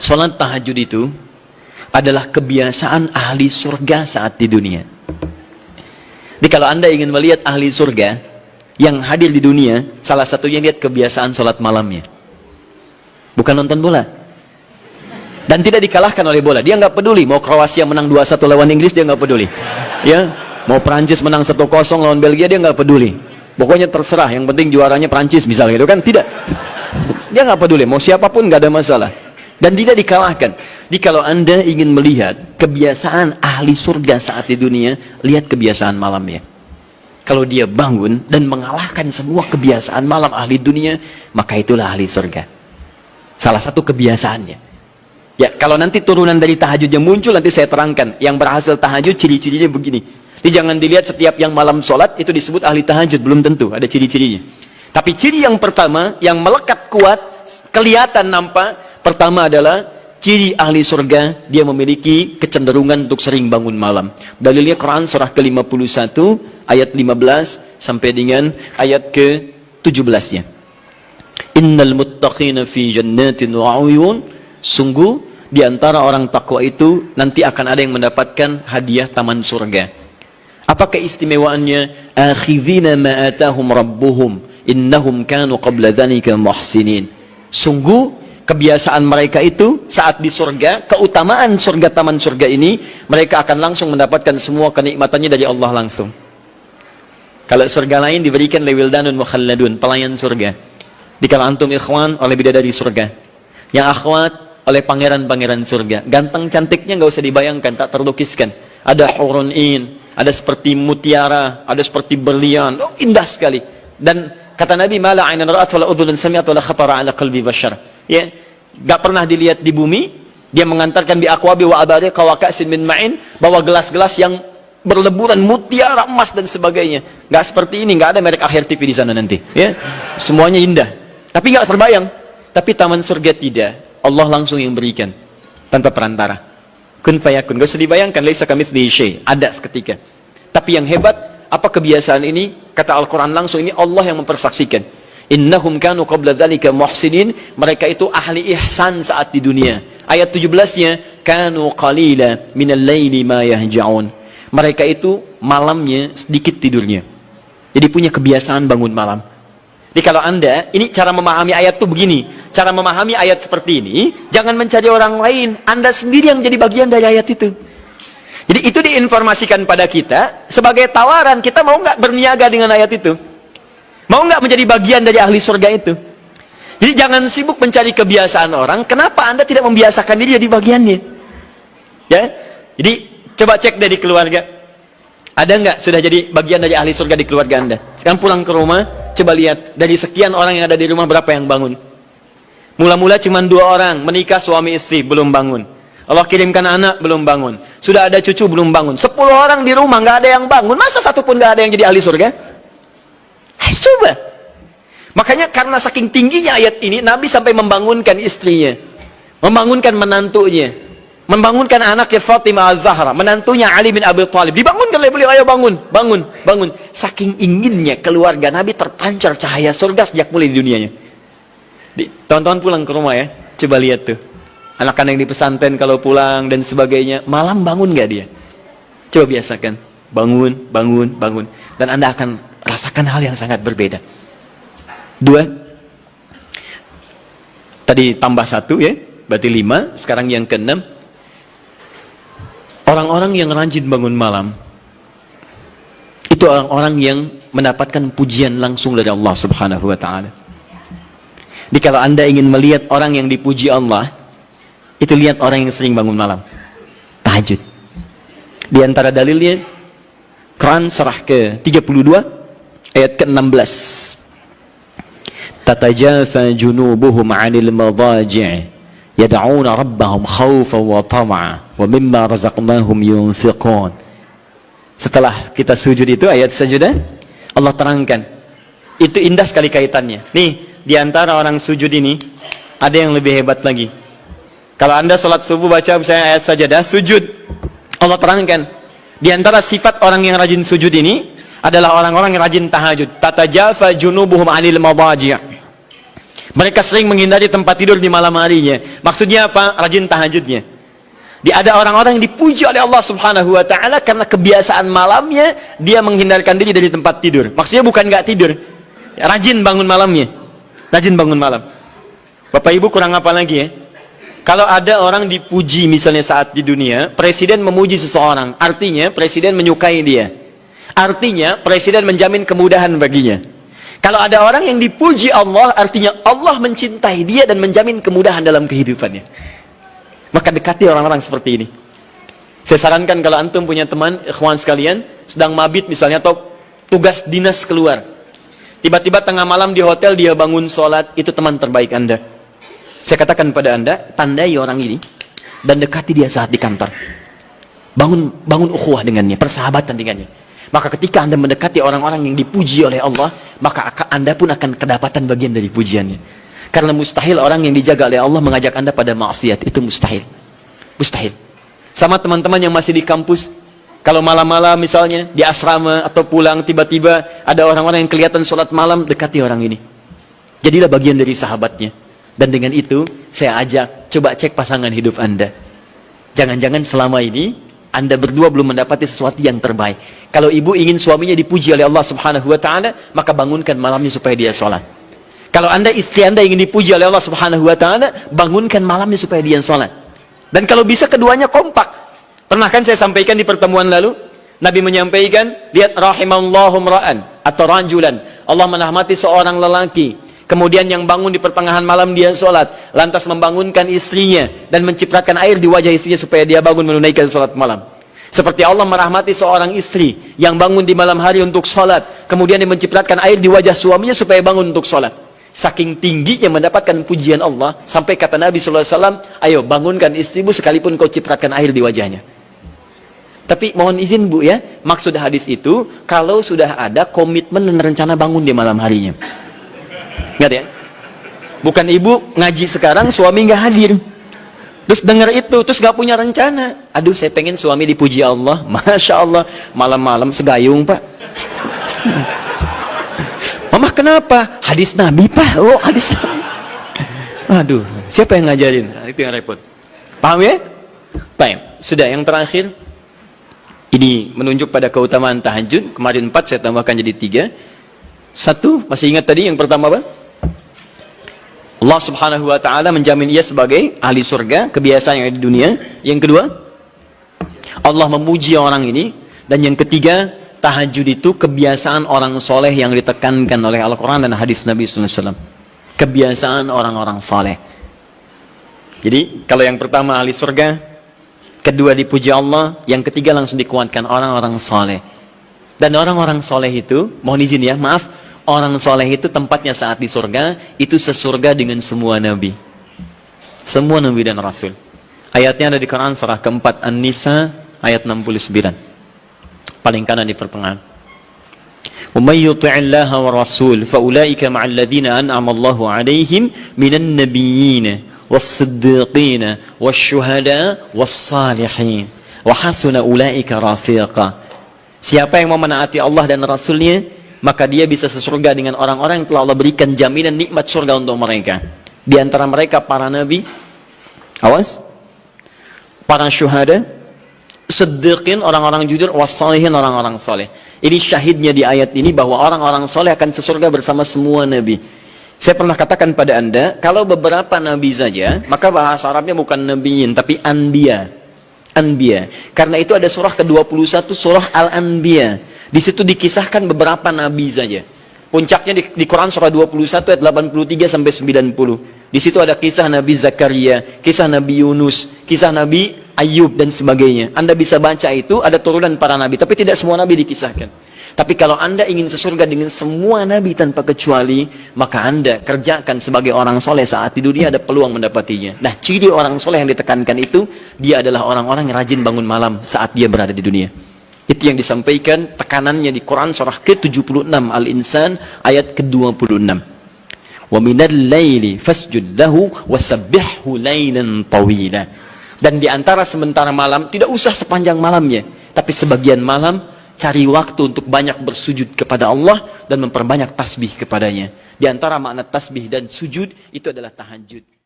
Salat tahajud itu adalah kebiasaan ahli surga saat di dunia. Jadi kalau Anda ingin melihat ahli surga yang hadir di dunia, salah satunya lihat kebiasaan salat malamnya. Bukan nonton bola. Dan tidak dikalahkan oleh bola. Dia nggak peduli mau Kroasia menang 2-1 lawan Inggris, dia nggak peduli. Ya, mau Prancis menang 1-0 lawan Belgia, dia nggak peduli. Pokoknya terserah, yang penting juaranya Prancis misalnya gitu kan. Tidak. Dia nggak peduli, mau siapapun nggak ada masalah. Dan tidak dikalahkan. Jadi kalau Anda ingin melihat kebiasaan ahli surga saat di dunia, lihat kebiasaan malamnya. Kalau dia bangun dan mengalahkan semua kebiasaan malam ahli dunia, maka itulah ahli surga. Salah satu kebiasaannya. Ya, kalau nanti turunan dari tahajud yang muncul, nanti saya terangkan. Yang berhasil tahajud, ciri-cirinya begini. Jadi jangan dilihat setiap yang malam sholat, itu disebut ahli tahajud. Belum tentu, ada ciri-cirinya. Tapi ciri yang pertama, yang melekat kuat, kelihatan nampak, pertama adalah ciri ahli surga, dia memiliki kecenderungan untuk sering bangun malam. Dalilnya Quran surah ke-51, ayat 15, sampai dengan ayat ke-17-nya. Innal muttaqina fi jannatin wa uyun. Sungguh di antara orang takwa itu nanti akan ada yang mendapatkan hadiah taman surga. Apa keistimewaannya? Akhidhina ma atahum rabbuhum innahum kanu qabla dzalika muhsinin. Sungguh kebiasaan mereka itu saat di surga, keutamaan surga, taman surga ini, mereka akan langsung mendapatkan semua kenikmatannya dari Allah langsung. Kalau surga lain diberikan lewildanun mukhalladun, pelayan surga. Di kalau antum ikhwan oleh bidadari surga, yang akhwat oleh pangeran-pangeran surga. Ganteng cantiknya nggak usah dibayangkan, tak terlukiskan. Ada hurun in, ada seperti mutiara, ada seperti berlian. Oh, indah sekali. Dan kata Nabi, mala ainan ra'at wala udhunun sami'at wala khatara ala qalbi bashar. Ya, nggak pernah dilihat di bumi. Dia mengantarkan bi aqwabi wa abariq wa ka'sin min ma'in, bawa gelas-gelas yang berleburan mutiara, emas dan sebagainya. Nggak seperti ini, nggak ada merek Akhir TV di sana nanti. Ya, semuanya indah. Tapi nggak terbayang. Tapi taman surga tidak. Allah langsung yang berikan tanpa perantara. Kun fayakun. Gak usah dibayangkan. Laisa kamitslihi syai'. Ada seketika. Tapi yang hebat, apa kebiasaan ini? Kata Al-Quran langsung, ini Allah yang mempersaksikan. Innahum kanu qabla dzalika muhsinin. Mereka itu ahli ihsan saat di dunia. Ayat 17-nya, kanu qalila minal laili ma yahja'un. Mereka itu malamnya sedikit tidurnya. Jadi punya kebiasaan bangun malam. Jadi kalau Anda, ini cara memahami ayat itu begini. Cara memahami ayat seperti ini, jangan mencari orang lain. Anda sendiri yang jadi bagian dari ayat itu. Jadi itu diinformasikan pada kita, sebagai tawaran, kita mau nggak berniaga dengan ayat itu? Mau nggak menjadi bagian dari ahli surga itu? Jadi jangan sibuk mencari kebiasaan orang, kenapa Anda tidak membiasakan diri jadi bagiannya? Ya, jadi coba cek dari keluarga. Ada nggak sudah jadi bagian dari ahli surga di keluarga Anda? Sekarang pulang ke rumah, coba lihat, dari sekian orang yang ada di rumah, berapa yang bangun? Mula-mula cuma 2 orang, menikah suami istri, belum bangun. Allah kirimkan anak, belum bangun. Sudah ada cucu, belum bangun. 10 orang di rumah, nggak ada yang bangun. Masa satu pun nggak ada yang jadi ahli surga? Coba. Makanya karena saking tingginya ayat ini, Nabi sampai membangunkan istrinya, membangunkan menantunya, membangunkan anaknya Fatimah Az-Zahra, menantunya Ali bin Abi Thalib. Dibangunkan oleh beliau, ayo bangun, bangun, bangun. Saking inginnya keluarga Nabi terpancar cahaya surga sejak mulai di dunianya. Teman-teman pulang ke rumah ya, coba lihat tuh. Anak-anak yang di pesantren kalau pulang dan sebagainya, malam bangun nggak dia? Coba biasakan, bangun, bangun, bangun. Dan Anda akan rasakan hal yang sangat berbeda. 2. Tadi tambah 1 ya, berarti 5. Sekarang yang ke-6. Orang-orang yang rajin bangun malam, itu orang-orang yang mendapatkan pujian langsung dari Allah Subhanahu wa ta'ala. Jadi kalau Anda ingin melihat orang yang dipuji Allah, itu lihat orang yang sering bangun malam, tahajud. Di antara dalilnya, Quran surah ke-32 ayat ke-16. Tatajafa junubuhum 'anil madaji' yad'una rabbahum khawfan wa tam'a wa mimma razaqnahum yunfiqun. Setelah kita sujud itu, ayat sajadah, Allah terangkan. Itu indah sekali kaitannya. Nih, di antara orang sujud ini ada yang lebih hebat lagi. Kalau Anda sholat subuh baca misalnya ayat sajadah, sujud, Allah terangkan. Di antara sifat orang yang rajin sujud ini adalah orang-orang yang rajin tahajud. Tatajafa junubuhum 'anil madaji'. Mereka sering menghindari tempat tidur di malam harinya. Maksudnya apa? Rajin tahajudnya. Ada orang-orang yang dipuji oleh Allah Subhanahu wa taala karena kebiasaan malamnya dia menghindarkan diri dari tempat tidur. Maksudnya bukan nggak tidur, rajin bangun malamnya. Rajin bangun malam. Bapak Ibu kurang apa lagi ya? Kalau ada orang dipuji misalnya saat di dunia, presiden memuji seseorang, artinya presiden menyukai dia. Artinya presiden menjamin kemudahan baginya. Kalau ada orang yang dipuji Allah, artinya Allah mencintai dia dan menjamin kemudahan dalam kehidupannya. Maka dekati orang-orang seperti ini. Saya sarankan kalau antum punya teman, ikhwan sekalian, sedang mabit misalnya atau tugas dinas keluar. Tiba-tiba tengah malam di hotel dia bangun sholat, itu teman terbaik Anda. Saya katakan pada Anda, tandai orang ini dan dekati dia saat di kantor. Bangun ukhuwah dengannya, persahabatan dengannya. Maka ketika Anda mendekati orang-orang yang dipuji oleh Allah, maka Anda pun akan kedapatan bagian dari pujiannya. Karena mustahil orang yang dijaga oleh Allah mengajak Anda pada maksiat. Itu mustahil. Mustahil. Sama teman-teman yang masih di kampus, kalau malam-malam misalnya di asrama atau pulang, tiba-tiba ada orang-orang yang kelihatan sholat malam, dekati orang ini. Jadilah bagian dari sahabatnya. Dan dengan itu, saya ajak, coba cek pasangan hidup Anda. Jangan-jangan selama ini Anda berdua belum mendapati sesuatu yang terbaik. Kalau ibu ingin suaminya dipuji oleh Allah Subhanahu wa taala, maka bangunkan malamnya supaya dia sholat. Kalau Anda, istri Anda ingin dipuji oleh Allah Subhanahu wa taala, bangunkan malamnya supaya dia sholat. Dan kalau bisa keduanya kompak. Pernah kan saya sampaikan di pertemuan lalu, Nabi menyampaikan, lihat rahimallahu ra'an atau rajulan, Allah merahmati seorang lelaki, kemudian yang bangun di pertengahan malam dia sholat, lantas membangunkan istrinya dan mencipratan air di wajah istrinya supaya dia bangun menunaikan sholat malam. Seperti Allah merahmati seorang istri yang bangun di malam hari untuk sholat, kemudian dia mencipratan air di wajah suaminya supaya bangun untuk sholat. Saking tingginya mendapatkan pujian Allah, sampai kata Nabi SAW, ayo bangunkan istrimu sekalipun kau cipratan air di wajahnya. Tapi mohon izin Bu ya, maksud hadis itu, kalau sudah ada komitmen dan rencana bangun di malam harinya. Ingat ya, bukan ibu ngaji sekarang suami nggak hadir, terus dengar itu terus nggak punya rencana. Aduh saya pengen suami dipuji Allah, masya Allah malam-malam segayung Pak. Mama kenapa? Hadis Nabi Pak. Oh hadis Nabi. Aduh siapa yang ngajarin? Itu yang repot. Paham ya? Baik. Sudah yang terakhir. Ini menunjuk pada keutamaan tahajud. Kemarin 4 saya tambahkan jadi 3. 1 masih ingat tadi yang pertama apa? Allah Subhanahu wa taala menjamin ia sebagai ahli surga, kebiasaan yang ada di dunia. Yang kedua, Allah memuji orang ini. Dan yang ketiga, tahajud itu kebiasaan orang soleh yang ditekankan oleh Al-Quran dan hadis Nabi SAW. Kebiasaan orang-orang soleh. Jadi kalau yang pertama ahli surga, kedua dipuji Allah, yang ketiga langsung dikuatkan orang-orang soleh. Dan orang-orang soleh itu, mohon izin ya, maaf, orang soleh itu tempatnya saat di surga, itu sesurga dengan semua nabi. Semua nabi dan rasul. Ayatnya ada di Quran surah keempat An-Nisa ayat 69. Paling kanan di pertengahan. Wa may yuti'illaha wa rasul fa ulaika ma'al ladzina an'ama Allahu 'alaihim minan nabiyyin was-siddiqin wasyuhada was-salihin wa hasuna ulaika rafiqa. Siapa yang mau menaati Allah dan Rasulnya, maka dia bisa sesurga dengan orang-orang yang telah Allah berikan jaminan nikmat surga untuk mereka. Di antara mereka para nabi, awas, para syuhada, siddiqin, orang-orang jujur, wassalihin, orang-orang soleh. Ini syahidnya di ayat ini bahwa orang-orang soleh akan sesurga bersama semua nabi. Saya pernah katakan pada Anda, kalau beberapa nabi saja, maka bahasa Arabnya bukan nabiyin, tapi anbiya. Anbiya. Karena itu ada surah ke-21, surah Al-Anbiya. Di situ dikisahkan beberapa nabi saja. Puncaknya di Quran surah 21 ayat 83 sampai 90. Di situ ada kisah Nabi Zakaria, kisah Nabi Yunus, kisah Nabi Ayub dan sebagainya. Anda bisa baca itu, ada turunan para nabi, tapi tidak semua nabi dikisahkan. Tapi kalau Anda ingin sesurga dengan semua nabi tanpa kecuali, maka Anda kerjakan sebagai orang soleh saat di dunia, ada peluang mendapatinya. Nah, ciri orang soleh yang ditekankan itu, dia adalah orang-orang yang rajin bangun malam saat dia berada di dunia. Itu yang disampaikan tekanannya di Quran surah ke-76 Al-Insan ayat ke-26. Wa minal laili fasjud lahu wasabbihhu lailan tawila. Dan di antara sementara malam, tidak usah sepanjang malamnya, tapi sebagian malam cari waktu untuk banyak bersujud kepada Allah dan memperbanyak tasbih kepadanya. Di antara makna tasbih dan sujud itu adalah tahajud.